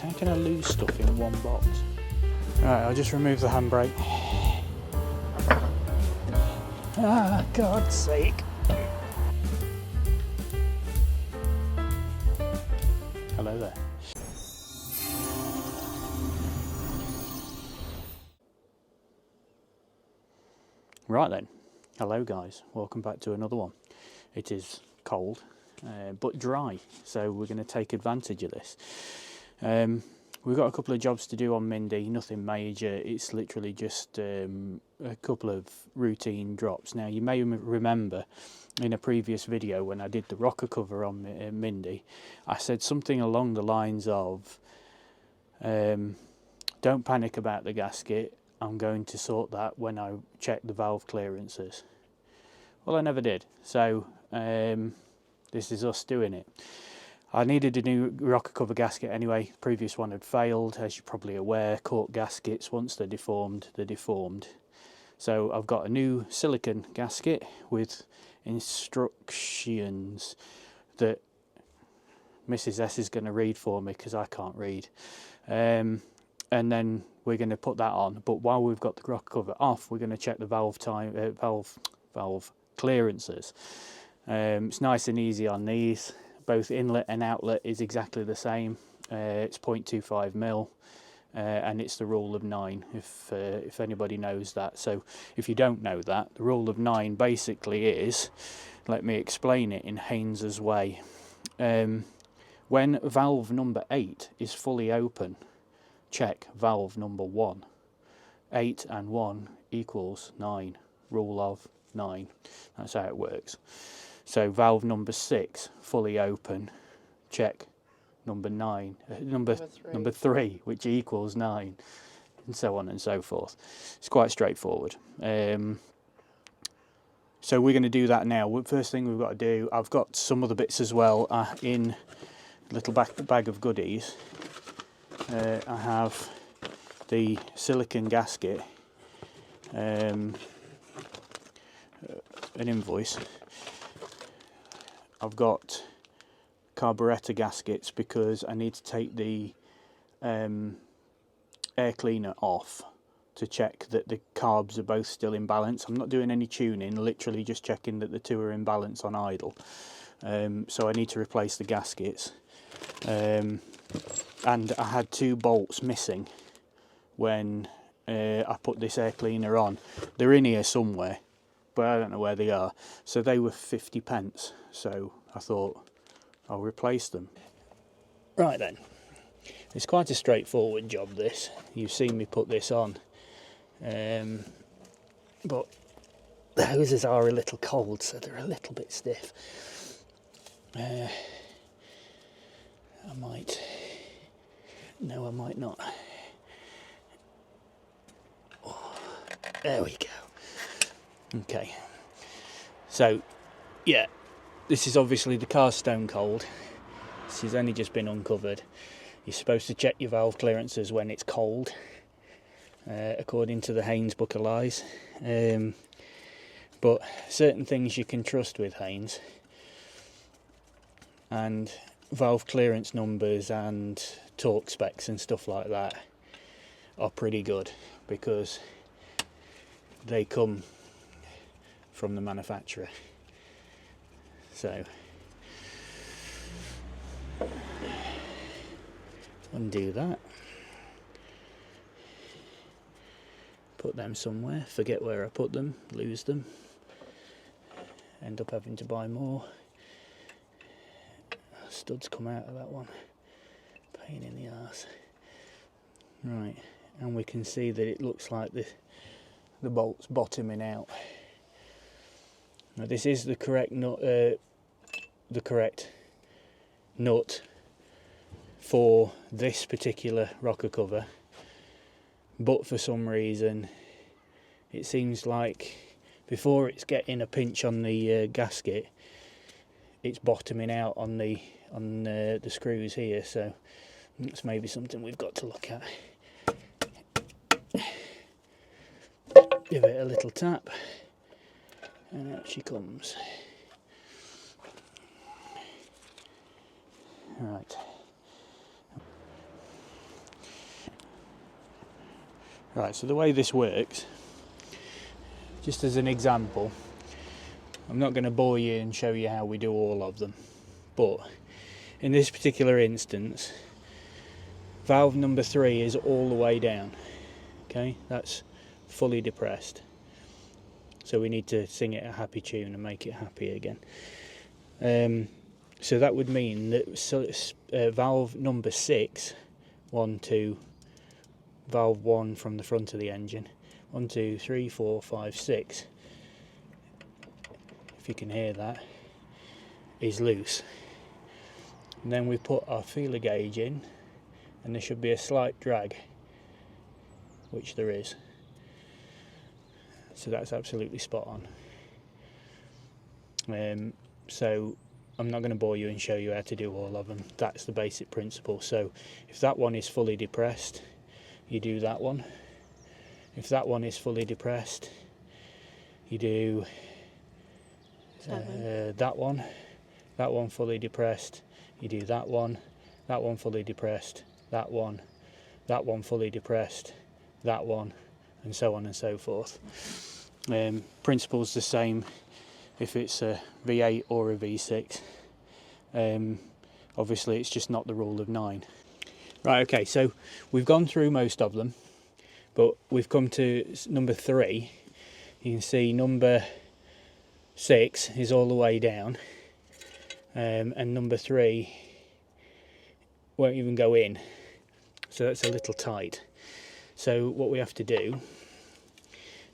How can I lose stuff in one box? Right, I'll just remove the handbrake. Ah, God's sake. Hello there. Right then, hello guys, welcome back to another one. It is cold but dry, so we're going to take advantage of this. We've got a couple of jobs to do on Mindy, nothing major. It's literally just a couple of routine drops. Now you may remember in a previous video when I did the rocker cover on Mindy, I said something along the lines of don't panic about the gasket, I'm going to sort that when I check the valve clearances. Well, I never did, so this is us doing it. I needed a new rocker cover gasket anyway. The previous one had failed, as you're probably aware. Cork gaskets, once they're deformed, they're deformed. So I've got a new silicone gasket with instructions that Mrs. S is going to read for me because I can't read. And then we're going to put that on. But while we've got the rocker cover off, we're going to check the valve clearances. It's nice and easy on these. Both inlet and outlet is exactly the same. It's 0.25 mil, and it's the rule of 9. If anybody knows that. So if you don't know that, the rule of 9 basically is, let me explain it in Haynes's way. When valve number 8 is fully open, check valve number 1. 8 and 1 equals 9. Rule of 9. That's how it works. So valve number 6 fully open, check number 3, which equals 9, and so on and so forth. It's quite straightforward. So we're going to do that now. First thing we've got to do, I've got some other bits as well in a little bag of goodies. I have the silicone gasket, an invoice. I've got carburettor gaskets because I need to take the air cleaner off to check that the carbs are both still in balance. I'm not doing any tuning, literally just checking that the two are in balance on idle. So I need to replace the gaskets. And I had 2 bolts missing when I put this air cleaner on. They're in here somewhere, but I don't know where they are. So they were 50p, so I thought I'll replace them. Right then, it's quite a straightforward job this. You've seen me put this on, but the hoses are a little cold, so they're a little bit stiff. I might not. Oh, there we go. Okay, so yeah, this is obviously the car's stone cold. This has only just been uncovered. You're supposed to check your valve clearances when it's cold, according to the Haynes Book of Lies. But certain things you can trust with Haynes, and valve clearance numbers and torque specs and stuff like that are pretty good because they come from the manufacturer. So undo that, put them somewhere, forget where I put them, lose them, end up having to buy more. Studs come out of that one, pain in the arse. Right, and we can see that it looks like the bolt's bottoming out. Now this is the correct nut for this particular rocker cover, but for some reason it seems like before it's getting a pinch on the gasket, it's bottoming out on the screws here. So that's maybe something we've got to look at. Give it a little tap, and out she comes. Right. Right, so the way this works, just as an example, I'm not going to bore you and show you how we do all of them, but in this particular instance, valve number 3 is all the way down. Okay, that's fully depressed. So we need to sing it a happy tune and make it happy again. So that would mean that valve number 6, 1, 2, valve 1 from the front of the engine, 1, 2, 3, 4, 5, 6, if you can hear that, is loose. And then we put our feeler gauge in, and there should be a slight drag, which there is. So that's absolutely spot on. So I'm not going to bore you and show you how to do all of them. That's the basic principle. So if that one is fully depressed, you do that one. If that one is fully depressed, you do that one. That one fully depressed, you do that one fully depressed, that one fully depressed, that one, and so on and so forth. Principle's the same if it's a V8 or a V6. Obviously it's just not the rule of 9. Right, okay, so we've gone through most of them, but we've come to number 3. You can see number 6 is all the way down, and number 3 won't even go in, so that's a little tight. So what we have to do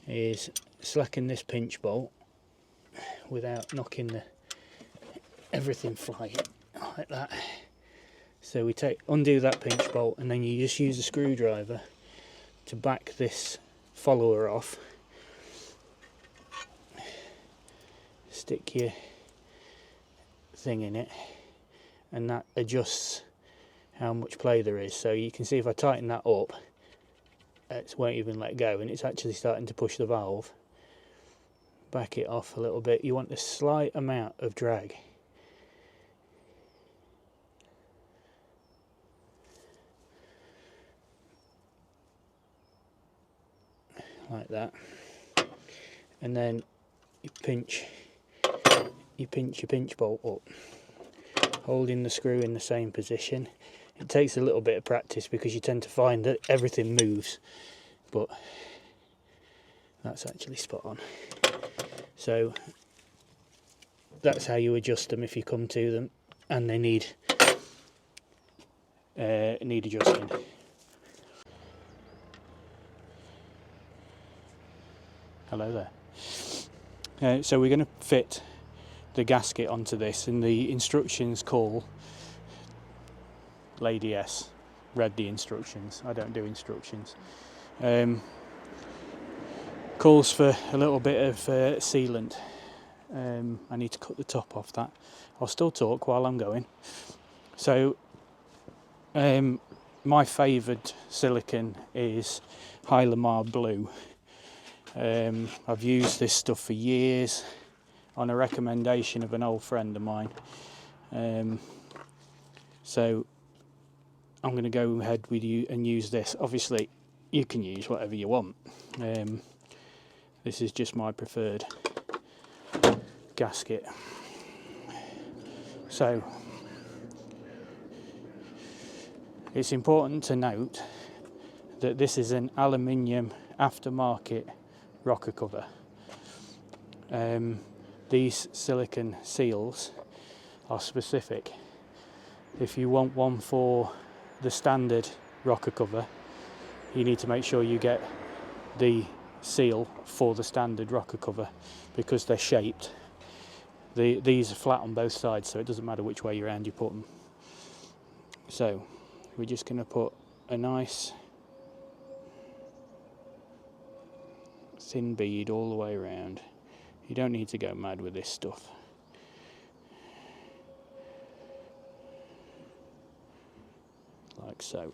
is slacken this pinch bolt without knocking everything flying like that. So we undo that pinch bolt, and then you just use a screwdriver to back this follower off. Stick your thing in it, and that adjusts how much play there is. So you can see if I tighten that up, it won't even let go, and it's actually starting to push the valve. Back it off a little bit. You want a slight amount of drag. Like that. And then you pinch your pinch bolt up, holding the screw in the same position. It takes a little bit of practice because you tend to find that everything moves, but that's actually spot on. So that's how you adjust them if you come to them and they need adjusting. Hello there. So we're going to fit the gasket onto this, and the instructions call Lady S read the instructions. I don't do instructions. Calls for a little bit of sealant. I need to cut the top off that. I'll still talk while I'm going. So my favoured silicone is Hylamar Blue. I've used this stuff for years on a recommendation of an old friend of mine. So I'm going to go ahead with you and use this. Obviously you can use whatever you want. This is just my preferred gasket. So it's important to note that this is an aluminium aftermarket rocker cover. These silicone seals are specific. If you want one for the standard rocker cover, you need to make sure you get the seal for the standard rocker cover because they're shaped. These are flat on both sides, so it doesn't matter which way around you put them. So we're just going to put a nice thin bead all the way around. You don't need to go mad with this stuff. Like so.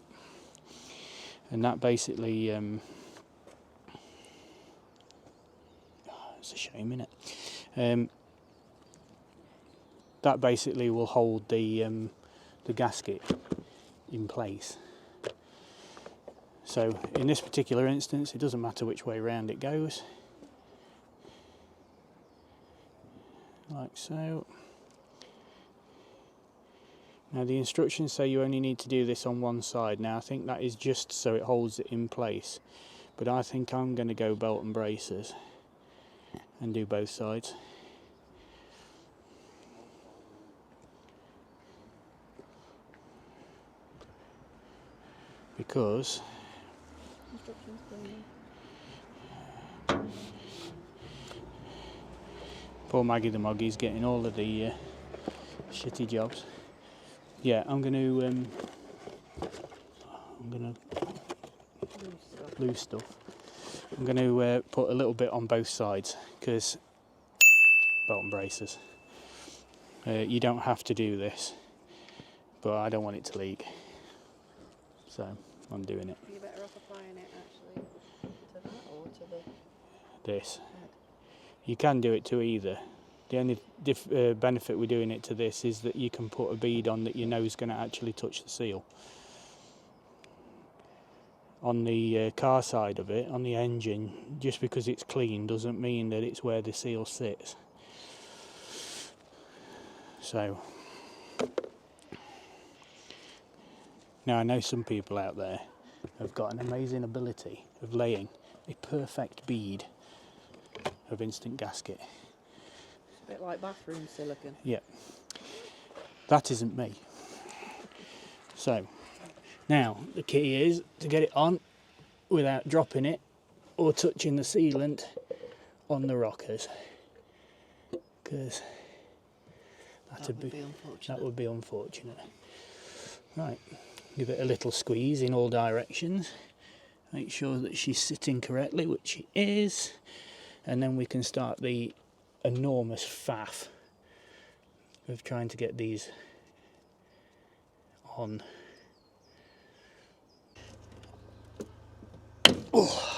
And that basically it's a shame, innit? That basically will hold the gasket in place. So in this particular instance, it doesn't matter which way round it goes, like so. Now the instructions say you only need to do this on one side. Now I think that is just so it holds it in place, but I think I'm going to go belt and braces and do both sides. Because poor Maggie the Moggy's getting all of the shitty jobs. Yeah, I'm gonna lose stuff. I'm gonna put a little bit on both sides because belt and braces. You don't have to do this, but I don't want it to leak, so I'm doing it. You're better off applying it actually to that or to this. head. You can do it to either. The only benefit with doing it to this is that you can put a bead on that you know is going to actually touch the seal. On the car side of it, on the engine, just because it's clean doesn't mean that it's where the seal sits. So, now I know some people out there have got an amazing ability of laying a perfect bead of instant gasket. A bit like bathroom silicone. Yeah, that isn't me. So now the key is to get it on without dropping it or touching the sealant on the rockers, because that would be unfortunate. Right, give it a little squeeze in all directions, make sure that she's sitting correctly, which she is, and then we can start the enormous faff of trying to get these on. Oh.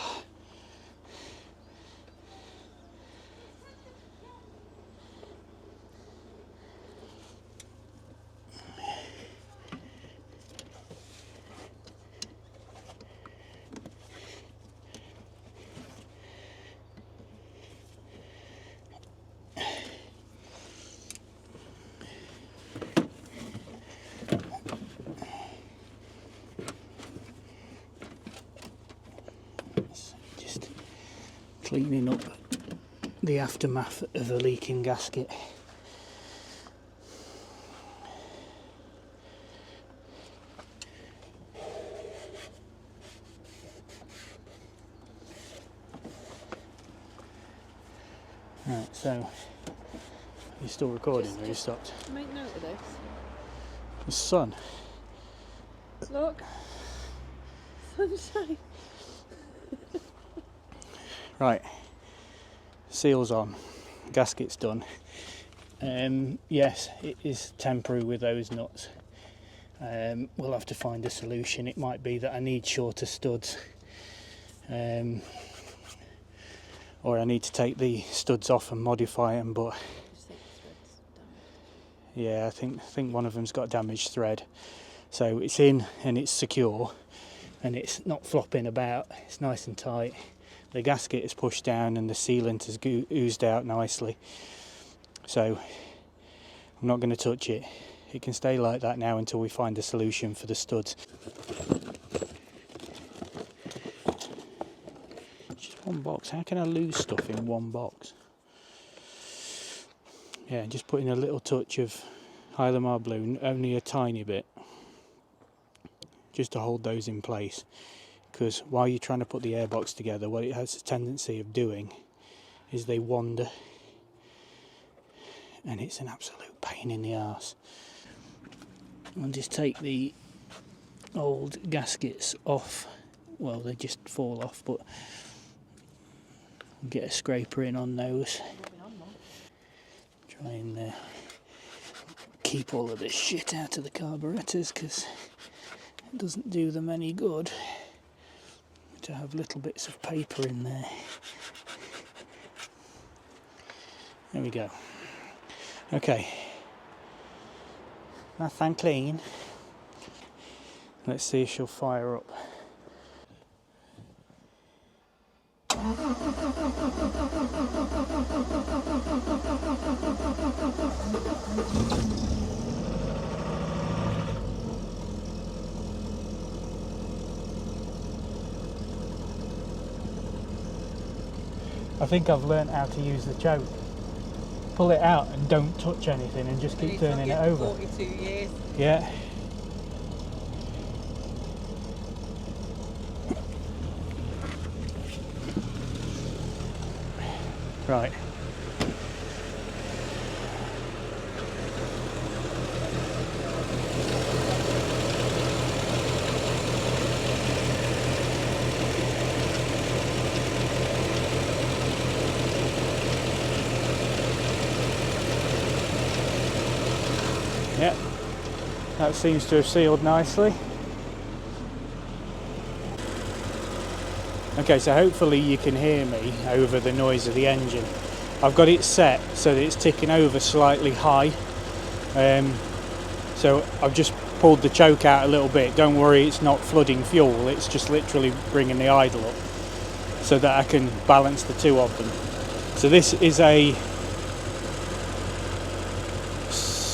Just cleaning up the aftermath of a leaking gasket. Right, so you're still recording or you stopped? Make note of this. The sun. Look. Sunshine. Right, seals on, gasket's done. Yes, it is temporary with those nuts. We'll have to find a solution. It might be that I need shorter studs, or I need to take the studs off and modify them, but yeah, I think one of them's got damaged thread. So it's in and it's secure and it's not flopping about, it's nice and tight. The gasket is pushed down and the sealant has oozed out nicely. So I'm not going to touch it. It can stay like that now until we find a solution for the studs. Just one box. How can I lose stuff in one box? Yeah, just putting a little touch of Hylamar blue, only a tiny bit, just to hold those in place. Because while you're trying to put the airbox together, what it has a tendency of doing is they wander, and it's an absolute pain in the arse. I'll just take the old gaskets off. Well, they just fall off, but get a scraper in on those. Try and keep all of this shit out of the carburetors, because it doesn't do them any good to have little bits of paper in there. There we go. Okay, nice and clean. Let's see if she'll fire up. I think I've learnt how to use the choke. Pull it out and don't touch anything and just keep turning it over. 42 years. Yeah. Right. Yeah, that seems to have sealed nicely. Okay, so hopefully you can hear me over the noise of the engine. I've got it set so that it's ticking over slightly high. So I've just pulled the choke out a little bit. Don't worry, it's not flooding fuel, it's just literally bringing the idle up so that I can balance the two of them. So this is a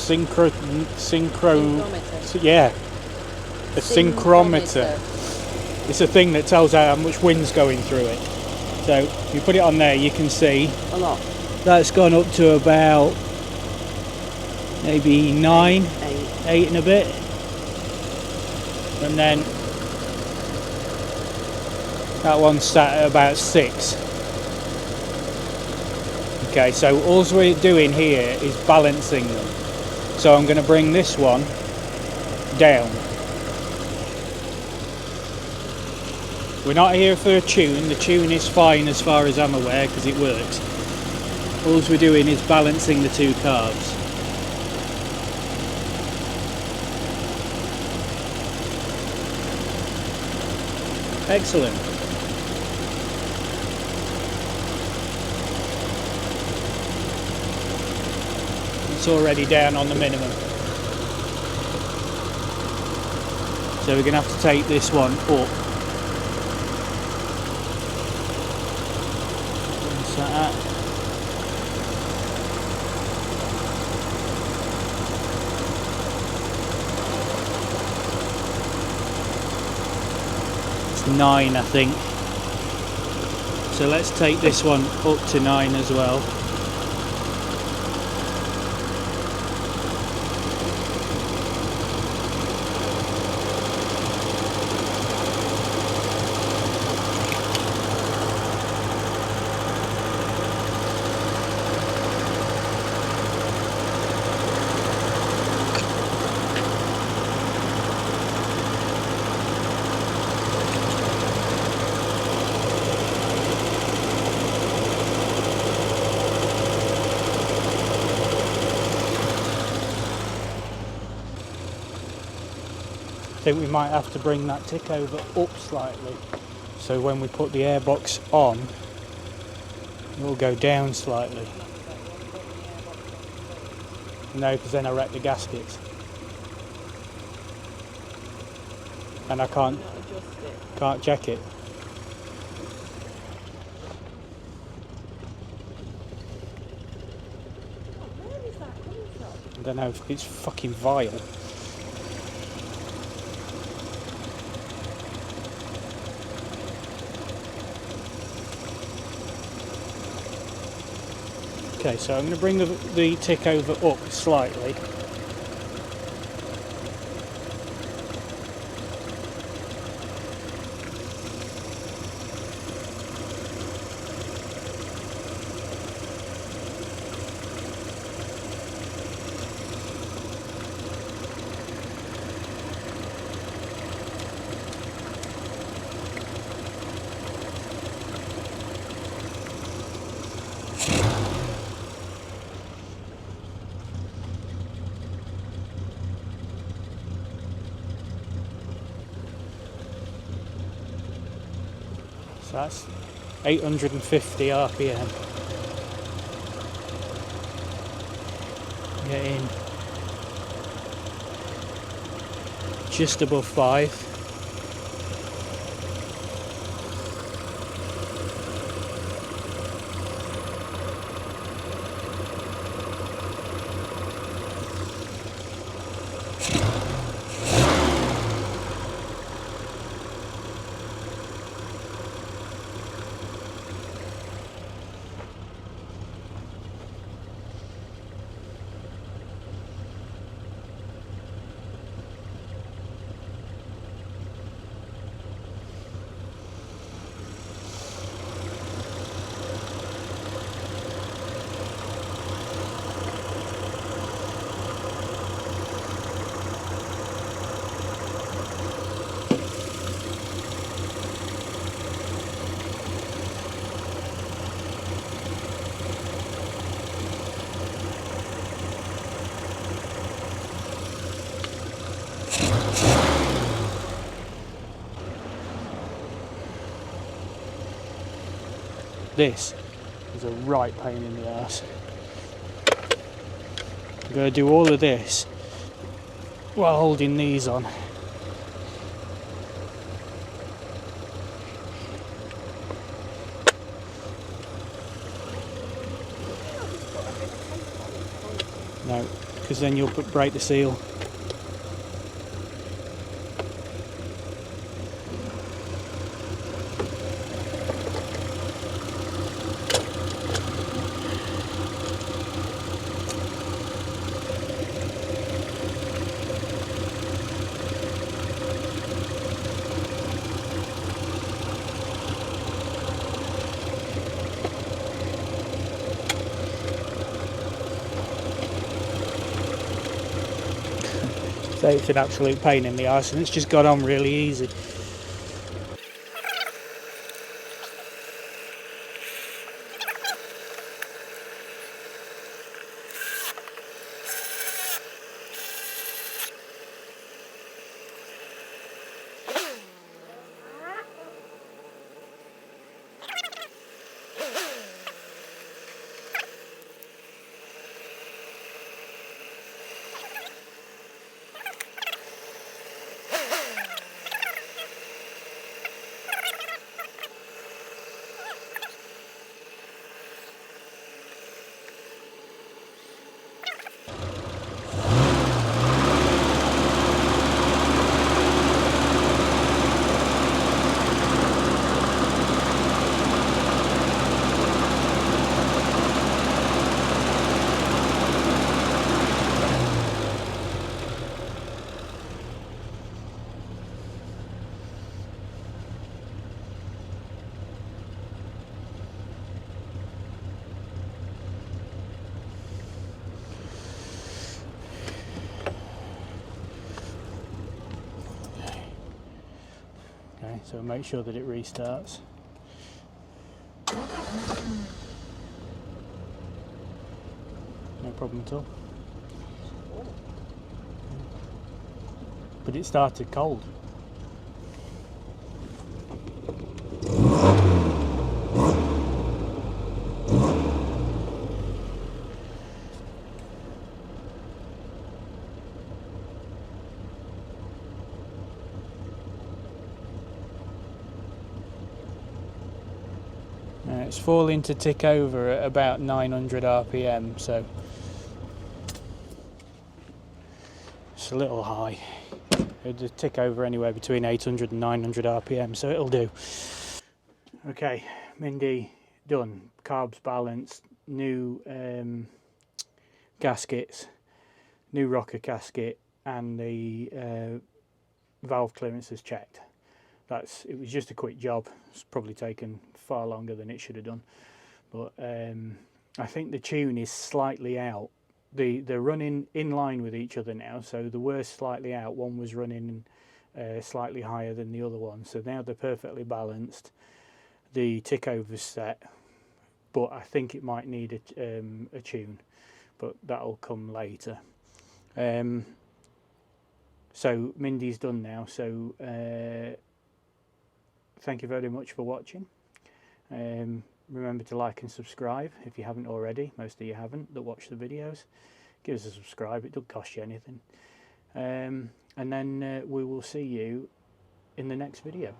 synchrometer. It's a thing that tells how much wind's going through it. So if you put it on there, you can see a lot. That's gone up to about maybe 9, 8 and a bit, and then that one's sat at about 6. Okay, so all we're doing here is balancing them. So I'm going to bring this one down. We're not here for a tune. The tune is fine as far as I'm aware because it works. All we're doing is balancing the two carbs. Excellent. It's already down on the minimum. So we're going to have to take this one up. What's that at? It's 9, I think. So let's take this one up to 9 as well. I think we might have to bring that tick over up slightly, so when we put the airbox on it will go down slightly. No, because then I wreck the gaskets and I can't check it. Where is that coming from? I don't know, it's fucking vile. Okay, so I'm going to bring the tick over up slightly. So that's 850 RPM. Getting just above 5. This is a right pain in the arse. I'm going to do all of this while holding these on. No, because then you'll break the seal. So it's an absolute pain in the arse, and it's just got on really easy. Okay, so make sure that it restarts. No problem at all. But it started cold. It's falling to tick over at about 900 RPM, so it's a little high. It'll tick over anywhere between 800 and 900 RPM, so it'll do. Okay, Mindy done. Carbs balanced, new gaskets, new rocker gasket, and the valve clearances checked. It was just a quick job. It's probably taken far longer than it should have done, but I think the tune is slightly out. They're running in line with each other now, so the were slightly out. One was running slightly higher than the other one, so now they're perfectly balanced. The tick over's set, but I think it might need a tune, but that'll come later. So Mindy's done now, so thank you very much for watching. Remember to like and subscribe if you haven't already. Most of you haven't that watch the videos. Give us a subscribe, it doesn't cost you anything. And then we will see you in the next video.